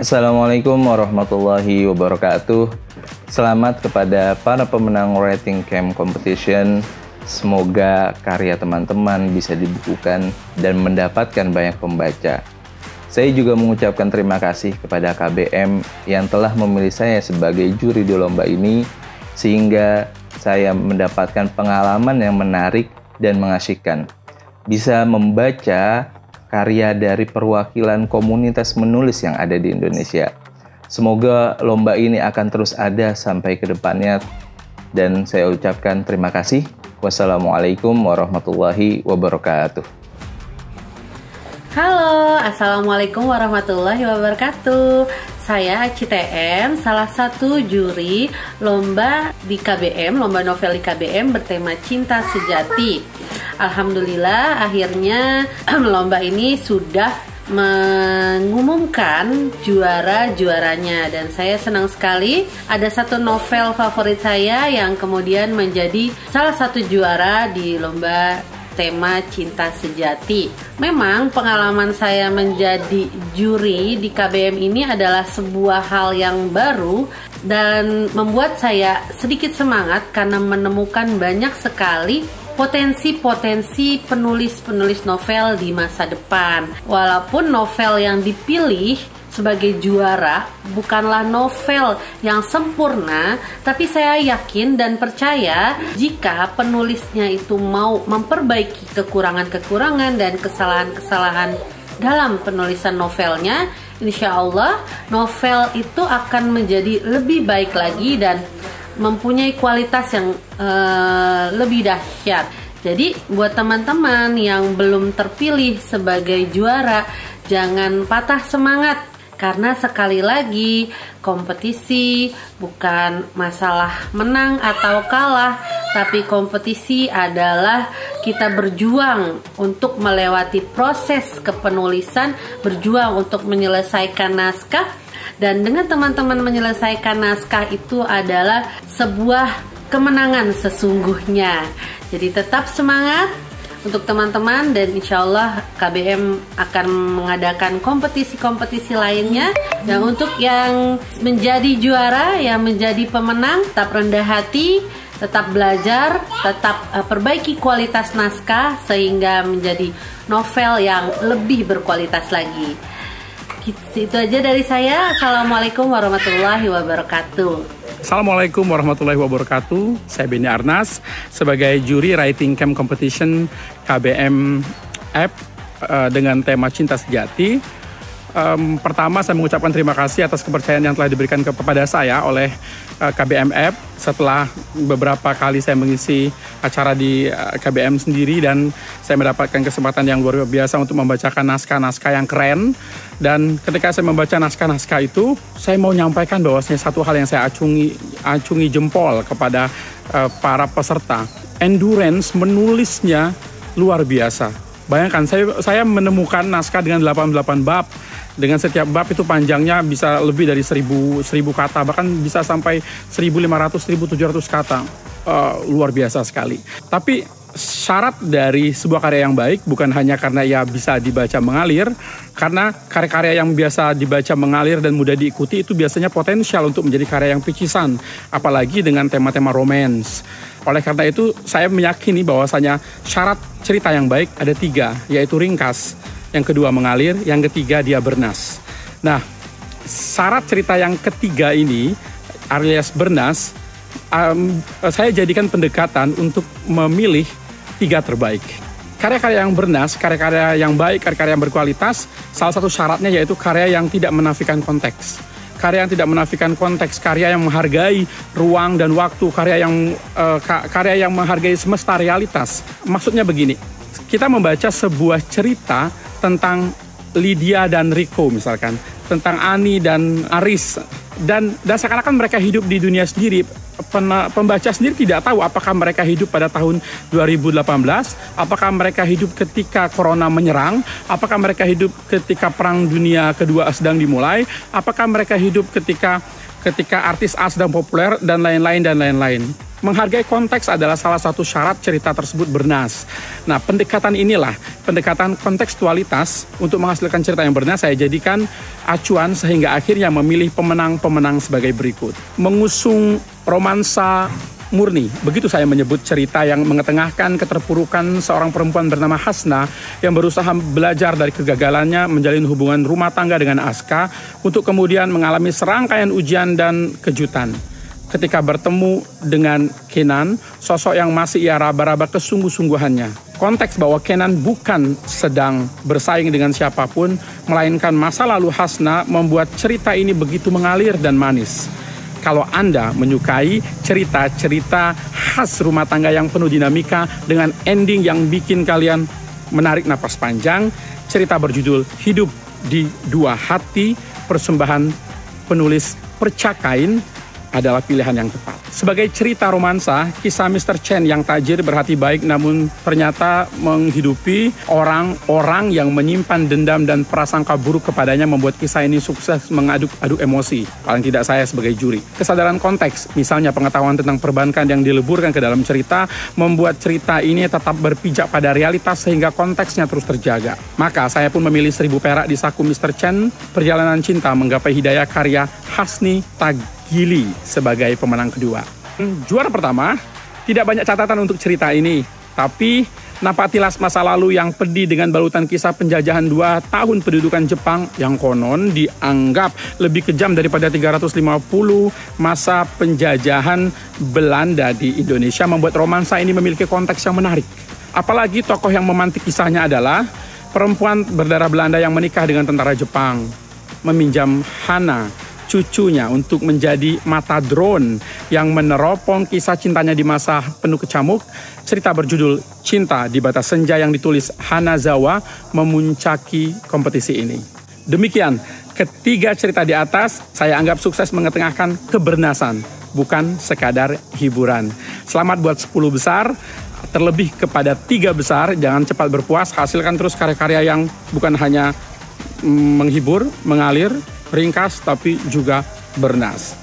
Assalamualaikum warahmatullahi wabarakatuh. Selamat kepada para pemenang Writing Camp Competition. Semoga karya teman-teman bisa dibukukan dan mendapatkan banyak pembaca. Saya juga mengucapkan terima kasih kepada KBM yang telah memilih saya sebagai juri di lomba ini, sehingga saya mendapatkan pengalaman yang menarik dan mengasyikkan. Bisa membaca karya dari perwakilan komunitas menulis yang ada di Indonesia. Semoga lomba ini akan terus ada sampai ke depannya, dan saya ucapkan terima kasih. Wassalamualaikum warahmatullahi wabarakatuh. Halo, Assalamualaikum warahmatullahi wabarakatuh. Saya CTM, salah satu juri lomba di KBM, lomba novel di KBM bertema Cinta Sejati. Alhamdulillah, akhirnya lomba ini sudah mengumumkan juara-juaranya, dan saya senang sekali ada satu novel favorit saya yang kemudian menjadi salah satu juara di lomba tema Cinta Sejati. Memang pengalaman saya menjadi juri di KBM ini adalah sebuah hal yang baru dan membuat saya sedikit semangat karena menemukan banyak sekali potensi-potensi penulis-penulis novel di masa depan. Walaupun novel yang dipilih sebagai juara bukanlah novel yang sempurna, tapi saya yakin dan percaya jika penulisnya itu mau memperbaiki kekurangan-kekurangan dan kesalahan-kesalahan dalam penulisan novelnya, insya Allah novel itu akan menjadi lebih baik lagi dan mempunyai kualitas yang lebih dahsyat. Jadi buat teman-teman yang belum terpilih sebagai juara, jangan patah semangat, karena sekali lagi kompetisi bukan masalah menang atau kalah, tapi kompetisi adalah kita berjuang untuk melewati proses kepenulisan, berjuang untuk menyelesaikan naskah. Dan dengan teman-teman menyelesaikan naskah itu adalah sebuah kemenangan sesungguhnya. Jadi tetap semangat untuk teman-teman, dan insya Allah KBM akan mengadakan kompetisi-kompetisi lainnya. Dan untuk yang menjadi juara, yang menjadi pemenang, tetap rendah hati, tetap belajar, tetap perbaiki kualitas naskah sehingga menjadi novel yang lebih berkualitas lagi. Itu aja dari saya. Assalamualaikum warahmatullahi wabarakatuh. Assalamualaikum warahmatullahi wabarakatuh. Saya Beni Arnas sebagai juri Writing Camp Competition KBM App dengan tema Cinta Sejati. Pertama, saya mengucapkan terima kasih atas kepercayaan yang telah diberikan kepada saya oleh KBM App. Setelah beberapa kali saya mengisi acara di KBM sendiri, dan saya mendapatkan kesempatan yang luar biasa untuk membacakan naskah-naskah yang keren. Dan ketika saya membaca naskah-naskah itu, saya mau menyampaikan bahwasanya satu hal yang saya acungi jempol kepada para peserta. Endurance menulisnya luar biasa. Bayangkan, saya menemukan naskah dengan 88 bab. Dengan setiap bab itu panjangnya bisa lebih dari 1000 kata, bahkan bisa sampai 1500-1700 kata. Luar biasa sekali. Tapi syarat dari sebuah karya yang baik bukan hanya karena ia bisa dibaca mengalir, karena karya-karya yang biasa dibaca mengalir dan mudah diikuti itu biasanya potensial untuk menjadi karya yang picisan, apalagi dengan tema-tema romance. Oleh karena itu, saya meyakini bahwasanya syarat cerita yang baik ada 3, yaitu ringkas, yang kedua mengalir, yang ketiga dia bernas. Nah, syarat cerita yang ketiga ini alias bernas, saya jadikan pendekatan untuk memilih 3 terbaik. Karya-karya yang bernas, karya-karya yang baik, karya-karya yang berkualitas, salah satu syaratnya yaitu karya yang tidak menafikan konteks. Karya yang tidak menafikan konteks, karya yang menghargai ruang dan waktu, karya yang menghargai semesta realitas. Maksudnya begini, kita membaca sebuah cerita tentang Lydia dan Rico misalkan, tentang Ani dan Aris, dan seakan-akan mereka hidup di dunia sendiri. Pembaca sendiri tidak tahu apakah mereka hidup pada tahun 2018, apakah mereka hidup ketika corona menyerang, apakah mereka hidup ketika perang dunia kedua sedang dimulai, apakah mereka hidup ketika artis A sedang populer, dan lain-lain. Menghargai konteks adalah salah satu syarat cerita tersebut bernas. Nah, pendekatan inilah pendekatan kontekstualitas untuk menghasilkan cerita yang bernas saya jadikan acuan sehingga akhirnya memilih pemenang-pemenang sebagai berikut. Mengusung romansa murni, begitu saya menyebut cerita yang mengetengahkan keterpurukan seorang perempuan bernama Hasna yang berusaha belajar dari kegagalannya menjalin hubungan rumah tangga dengan Aska untuk kemudian mengalami serangkaian ujian dan kejutan. Ketika bertemu dengan Kenan, sosok yang masih ia raba-raba kesungguh-sungguhannya. Konteks bahwa Kenan bukan sedang bersaing dengan siapapun, melainkan masa lalu Hasna membuat cerita ini begitu mengalir dan manis. Kalau Anda menyukai cerita-cerita khas rumah tangga yang penuh dinamika dengan ending yang bikin kalian menarik napas panjang, cerita berjudul Hidup di Dua Hati, persembahan penulis Percakain adalah pilihan yang tepat. Sebagai cerita romansa, kisah Mr. Chen yang tajir berhati baik namun ternyata menghidupi orang-orang yang menyimpan dendam dan prasangka buruk kepadanya membuat kisah ini sukses mengaduk-aduk emosi. Paling tidak saya sebagai juri. Kesadaran konteks, misalnya pengetahuan tentang perbankan yang dileburkan ke dalam cerita, membuat cerita ini tetap berpijak pada realitas sehingga konteksnya terus terjaga. Maka saya pun memilih 1000 perak di saku Mr. Chen, Perjalanan Cinta Menggapai Hidayah karya Hasni Tagili sebagai pemenang kedua. Juara pertama, tidak banyak catatan untuk cerita ini, tapi napak tilas masa lalu yang pedih dengan balutan kisah penjajahan 2 tahun pendudukan Jepang yang konon dianggap lebih kejam daripada 350 masa penjajahan Belanda di Indonesia membuat romansa ini memiliki konteks yang menarik. Apalagi tokoh yang memantik kisahnya adalah perempuan berdarah Belanda yang menikah dengan tentara Jepang, meminjam Hana, cucunya, untuk menjadi mata drone yang meneropong kisah cintanya di masa penuh kecamuk. Cerita berjudul Cinta di Batas Senja yang ditulis Hanazawa memuncaki kompetisi ini. Demikian, ketiga cerita di atas saya anggap sukses mengetengahkan kebernasan, bukan sekadar hiburan. Selamat buat 10 besar, terlebih kepada 3 besar, jangan cepat berpuas, hasilkan terus karya-karya yang bukan hanya menghibur, mengalir, ringkas, tapi juga bernas.